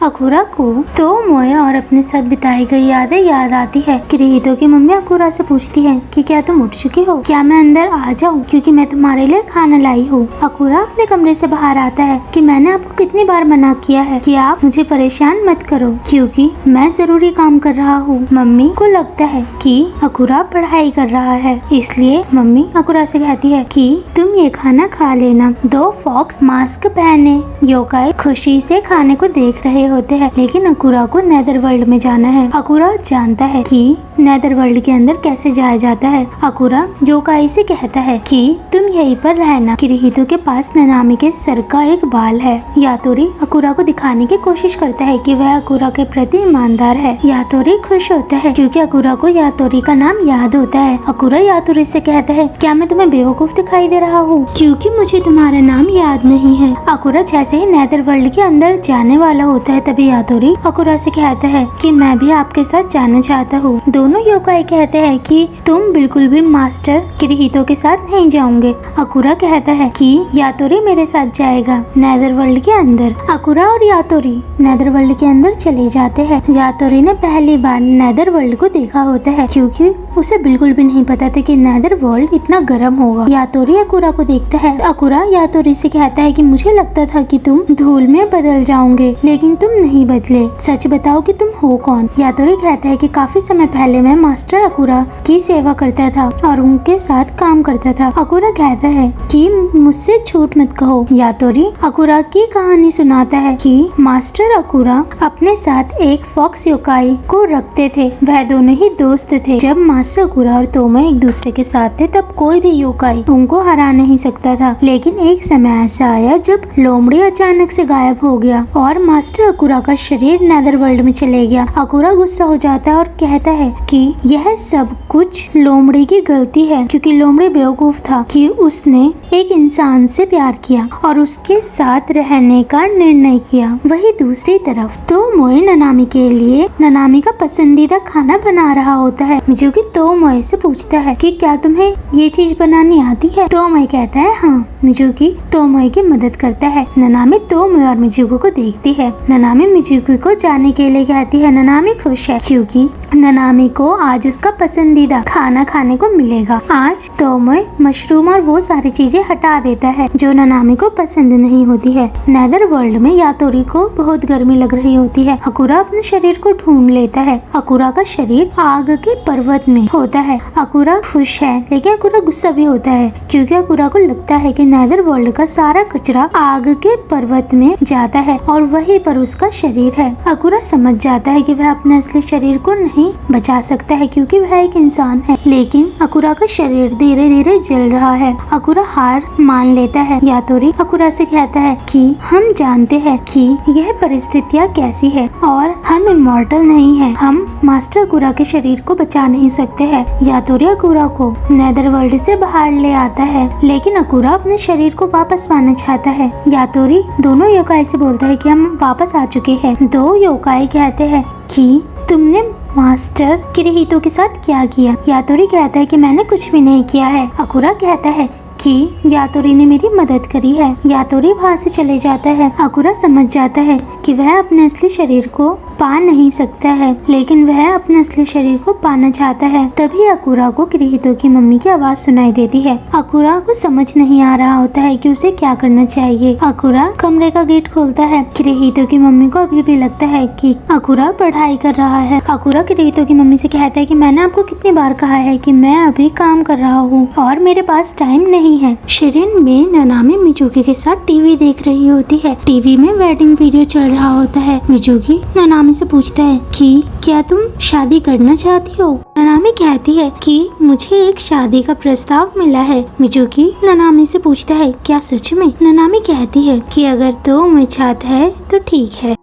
अकुरा को तोमोए और अपने साथ बिताई गई यादें याद आती है। किरीहितो की मम्मी अकुरा से पूछती है कि क्या तुम उठ चुकी हो, क्या मैं अंदर आ जाऊं क्योंकि मैं तुम्हारे लिए खाना लाई हूँ। अकुरा अपने कमरे से बाहर आता है कि मैंने आपको कितनी बार मना किया है कि आप मुझे परेशान मत करो क्योंकि मैं जरूरी काम कर रहा हूँ। मम्मी को लगता है कि अकुरा पढ़ाई कर रहा है, इसलिए मम्मी अकुरा से कहती है कि तुम ये खाना खा लेना। दो फॉक्स मास्क पहने योकाई खुशी से खाने को देख रहे होते हैं, लेकिन अकुरा को नेदरवर्ल्ड में जाना है। अकुरा जानता है कि नेदरवर्ल्ड के अंदर कैसे जाया जाता है। अकुरा योकाई से कहता है कि तुम यहीं पर रहना। किरीहितो के पास ननामी के सर का एक बाल है। यातोरी अकुरा को दिखाने की कोशिश करता है कि वह अकुरा के प्रति ईमानदार है। यातोरी खुश होता है क्योंकि अकुरा को यातोरी का नाम याद होता है। अकुरा यातोरी से कहता है क्या मैं तुम्हें बेवकूफ दिखाई दे रहा हूँ क्योंकि मुझे तुम्हारा नाम याद नहीं है। अकुरा जैसे ही नेदरवर्ल्ड के अंदर जाने वाला होता है तभी यातोरी अकुरा से कहता है कि मैं भी आपके साथ जाना चाहता हूँ। दोनों योकाई कहते हैं कि तुम बिल्कुल भी मास्टर किरीहितो के साथ नहीं जाओगे। अकुरा कहता है कि यातोरी मेरे साथ जाएगा नेदरवर्ल्ड के अंदर। अकुरा और यातोरी नेदरवर्ल्ड के अंदर चले जाते हैं। यातोरी ने पहली बार नेदरवर्ल्ड को देखा होता है क्योंकि उसे बिल्कुल भी नहीं पता था कि नेदरवर्ल्ड इतना गर्म होगा। यातोरी अकुरा को देखता है। अकुरा यातोरी से कहता है कि मुझे लगता था कि तुम धूल में बदल जाओगे लेकिन तुम नहीं बदले, सच बताओ कि तुम हो कौन। यातोरी कहता है कि काफी समय पहले मैं मास्टर अकुरा की सेवा करता था और उनके साथ काम करता था। अकुरा कहता है कि मुझसे झूठ मत कहो। यातोरी अकुरा की कहानी सुनाता है कि मास्टर अकुरा अपने साथ एक फॉक्स योकाई को रखते थे। वह दोनों ही दोस्त थे। जब मास्टर अकुरा और तोमो एक दूसरे के साथ थे तब कोई भी योकाई उनको हरा नहीं सकता था, लेकिन एक समय ऐसा आया जब लोमड़ी अचानक से गायब हो गया और मास्टर अकुरा का शरीर नेदरवर्ल्ड में चले गया। अकुरा गुस्सा हो जाता है और कहता है कि यह सब कुछ लोमड़ी की गलती है क्योंकि लोमड़ी बेवकूफ था कि उसने एक इंसान से प्यार किया और उसके साथ रहने का निर्णय किया। वही दूसरी तरफ तोमोए ननामी के लिए ननामी का पसंदीदा खाना बना रहा होता है। मिजुकी तोमोए से पूछता है कि क्या तुम्हें ये चीज बनानी आती है। तोमोए कहता है हाँ। मिजुकी तोमोए की मदद करता है। ननामी तोमोए और मिजुकी को देखती है। ननामी मिजुकी को जाने के लिए कहती है। ननामी खुश है क्योंकि ननामी को आज उसका पसंदीदा खाना खाने को मिलेगा। आज तोमोए मशरूम और वो सारी चीजें हटा देता है जो ननामी को पसंद नहीं होती है। नेदरवर्ल्ड में यातोरी को बहुत गर्मी लग रही होती है। अकुरा अपने शरीर को ढूंढ लेता है। अकुरा का शरीर आग के पर्वत में होता है। अकुरा खुश है लेकिन अकुरा गुस्सा भी होता है क्योंकि अकुरा को लगता है कि नेदरवर्ल्ड का सारा कचरा आग के पर्वत में जाता है और वहीं पर उसका शरीर है। अकुरा समझ जाता है कि वह अपने असली शरीर को नहीं बचा सकता है क्योंकि वह एक इंसान है, लेकिन अकुरा का शरीर धीरे धीरे जल रहा है। अकुरा हार मान लेता है। यातोरी अकुरा से कहता है कि हम जानते हैं कि यह परिस्थितियाँ कैसी है और हम इमॉर्टल नहीं है। हम मास्टर अकुरा के शरीर को बचा नहीं सकते हैं। यातोरी अकुरा को नेदरवर्ल्ड से बाहर ले आता है लेकिन अकुरा अपने शरीर को वापस पाना चाहता है। यातोरी दोनों योकाई से बोलता है कि हम वापस आ चुके हैं। दो योकाई कहते हैं कि तुमने मास्टर किरीहितो के साथ क्या किया। यातोरी कहता है कि मैंने कुछ भी नहीं किया है। अकुरा कहता है कि यातोरी ने मेरी मदद करी है। यातोरी वहाँ से चले जाता है। अकुरा समझ जाता है कि वह अपने असली शरीर को पा नहीं सकता है लेकिन वह अपने असली शरीर को पाना चाहता है। तभी अकुरा को किरीहितो की मम्मी की आवाज सुनाई देती है। अकुरा को समझ नहीं आ रहा होता है कि उसे क्या करना चाहिए। अकुरा कमरे का गेट खोलता है। किरीहितो की मम्मी को अभी भी लगता है कि अकुरा पढ़ाई कर रहा है। अकुरा किरीहितो की मम्मी से कहता है कि मैंने आपको कितनी बार कहा है कि मैं अभी काम कर रहा हूँ और मेरे पास टाइम नहीं है। शिरिन में ननामी मिजुकी के साथ टीवी देख रही होती है। टीवी में वेडिंग वीडियो चल रहा होता है। मिजुकी ननामी से पूछता है कि क्या तुम शादी करना चाहती हो। ननामी कहती है कि मुझे एक शादी का प्रस्ताव मिला है। मिजुकी ननामी से पूछता है क्या सच में। ननामी कहती है कि अगर तोमोए चाहता है तो ठीक है।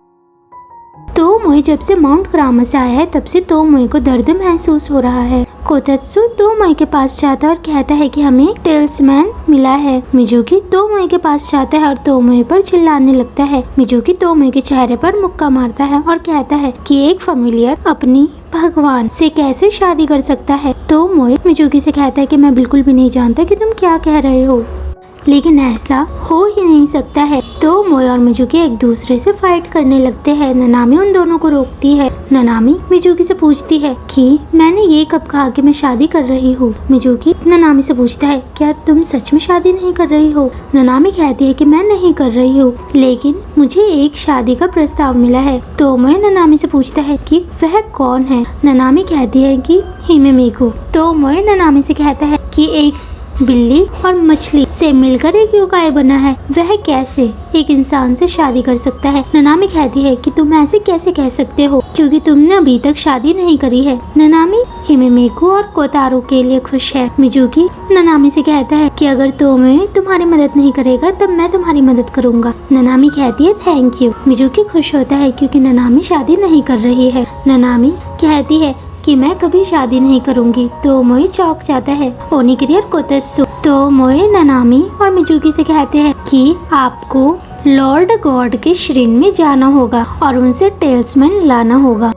तोमोए जब से माउंट कुरामा से आया है तब से तोमोए को दर्द महसूस हो रहा है। कोतात्सु तोमोए के पास जाता है और कहता है कि हमें टेल्समैन मिला है। मिजुकी तोमोए के पास जाता है और तोमोए पर चिल्लाने लगता है। मिजुकी तोमोए के चेहरे पर मुक्का मारता है और कहता है कि एक फेमिलियर अपनी भगवान से कैसे शादी कर सकता है। तोमोए मिजुकी से कहता है कि मैं बिल्कुल भी नहीं जानता कि तुम क्या कह रहे हो। लेकिन ऐसा हो ही नहीं सकता है। तो मोए और मिजुकी एक दूसरे से फाइट करने लगते हैं। ननामी उन दोनों को रोकती है। ननामी मिजुकी से पूछती है कि मैंने ये कब कहा कि मैं शादी कर रही हूँ। मिजुकी ननामी से पूछता है क्या तुम सच में शादी नहीं कर रही हो। ननामी कहती है कि मैं नहीं कर रही हूँ, लेकिन मुझे एक शादी का प्रस्ताव मिला है। तो मोए ननामी से पूछता है कि वह कौन है। ननामी कहती है कि हिमे मेको। तो मोए ननामी से कहता है कि एक बिल्ली और मछली से मिलकर एक युगाए बना है, वह कैसे एक इंसान से शादी कर सकता है। ननामी कहती है कि तुम ऐसे कैसे कह सकते हो क्योंकि तुमने अभी तक शादी नहीं करी है। ननामी हिमेमेको और कोतारो के लिए खुश है। मिजुकी ननामी से कहता है कि अगर तुम्हें तुम्हारी मदद नहीं करेगा तब मैं तुम्हारी मदद करूंगा। ननामी कहती है थैंक यू। मिजुकी खुश होता है क्योंकि ननामी शादी नहीं कर रही है। ननामी कहती है कि मैं कभी शादी नहीं करूंगी। तो मोए चौंक जाता है। ओनिगिरी और कोतेत्सु तो मोए ननामी और मिजुकी से कहते हैं कि आपको लॉर्ड गॉड के श्रीन में जाना होगा और उनसे टेल्समैन लाना होगा।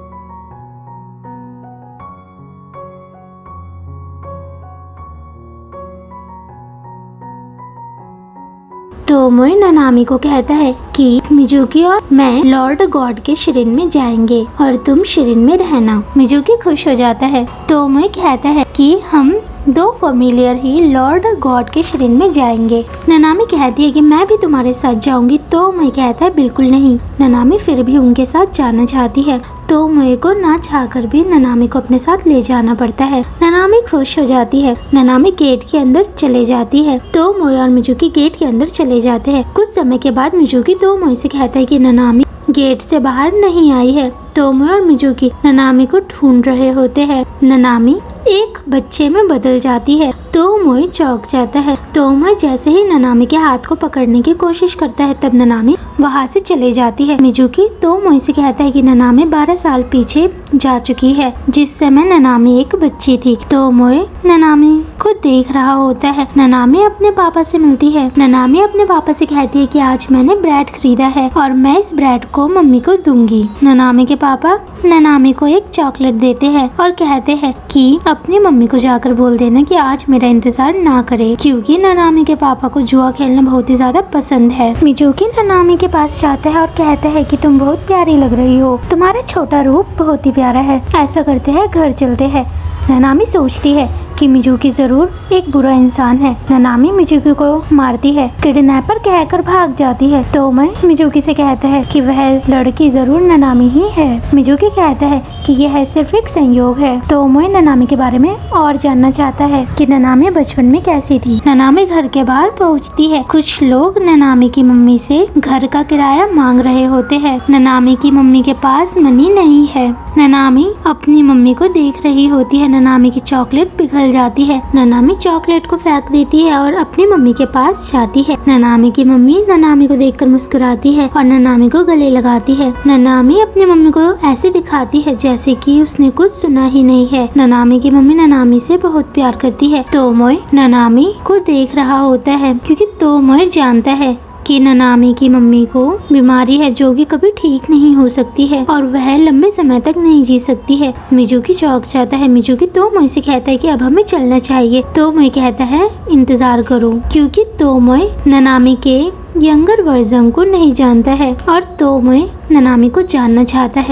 तो मोए ननामी को कहता है कि मिजुकी और मैं लॉर्ड गॉड के श्रीन में जाएंगे और तुम श्रीन में रहना। मिजुकी खुश हो जाता है। तो मोए कहता है कि हम 2 फैमिलियर ही लॉर्ड गॉड के श्रीन में जाएंगे। ननामी कहती है कि मैं भी तुम्हारे साथ जाऊंगी। तो मोए कहता है बिल्कुल नहीं। ननामी फिर भी उनके साथ जाना चाहती है। तो मोए को ना चाहकर भी ननामी को अपने साथ ले जाना पड़ता है। ननामी खुश हो जाती है। ननामी गेट के अंदर चले जाती है। तो मोए और मिजुकी गेट के अंदर चले जाते हैं। कुछ समय के बाद मिजुकी तो मोए से कहता है कि ननामी गेट से बाहर नहीं आई है। तो मोए और मिजुकी ननामी को ढूंढ रहे होते हैं। ननामी एक बच्चे में बदल जाती है। तो मोए चौंक जाता है। तो मोए जैसे ही ननामी के हाथ को पकड़ने की कोशिश करता है तब ननामी वहाँ से चले जाती है। मिजुकी तो मोए से कहता है कि ननामी 12 साल पीछे जा चुकी है, जिस समय ननामी एक बच्ची थी। तो मोए ननामी को देख रहा होता है। ननामी अपने पापा से मिलती है। ननामी अपने पापा से कहती है कि आज मैंने ब्रेड खरीदा है और मैं इस ब्रेड को मम्मी को दूंगी। ननामी के पापा ननामी को एक चॉकलेट देते हैं और कहते हैं कि अपनी मम्मी को जाकर बोल देना कि आज मेरा इंतजार ना करे, क्योंकि ननामी के पापा को जुआ खेलना बहुत ही ज्यादा पसंद है। मिजुकी ननामी के पास जाता है और कहता है कि तुम बहुत प्यारी लग रही हो, तुम्हारा छोटा रूप बहुत ही प्यारा है। ऐसा करते हैं घर चलते हैं। ननामी सोचती है कि मिजुकी जरूर एक बुरा इंसान है। ननामी मिजुकी को मारती है, किडनैपर कहकर भाग जाती है। तो मैं मिजुकी से कहता है कि वह लड़की जरूर ननामी ही है। मिजुकी कहता है कि यह सिर्फ एक संयोग है। तो मैं ननामी के बारे में और जानना चाहता है कि ननामी बचपन में कैसी थी। ननामी घर के बाहर पहुंचती है। कुछ लोग ननामी की मम्मी से घर का किराया मांग रहे होते हैं। ननामी की मम्मी के पास मनी नहीं है। ननामी अपनी मम्मी को देख रही होती है। ननामी की चॉकलेट पिघल जाती है। ननामी चॉकलेट को फेंक देती है और अपनी मम्मी के पास जाती है। ननामी की मम्मी ननामी को देखकर मुस्कुराती है और ननामी को गले लगाती है। ननामी अपनी मम्मी को ऐसे दिखाती है जैसे कि उसने कुछ सुना ही नहीं है। ननामी की मम्मी ननामी से बहुत प्यार करती है। तोमोए ननामी को देख रहा होता है क्योंकि तोमोए जानता है कि ननामी की मम्मी को बीमारी है जो कि कभी ठीक नहीं हो सकती है और वह लंबे समय तक नहीं जी सकती है। मिजुकी चौंक जाता है। मिजुकी तोमोए से कहता है कि अब हमें चलना चाहिए। तोमोए कहता है इंतजार करो, क्योंकि तोमोए ननामी के यंगर वर्जन को नहीं जानता है और तोमोए ननामी को जानना चाहता है।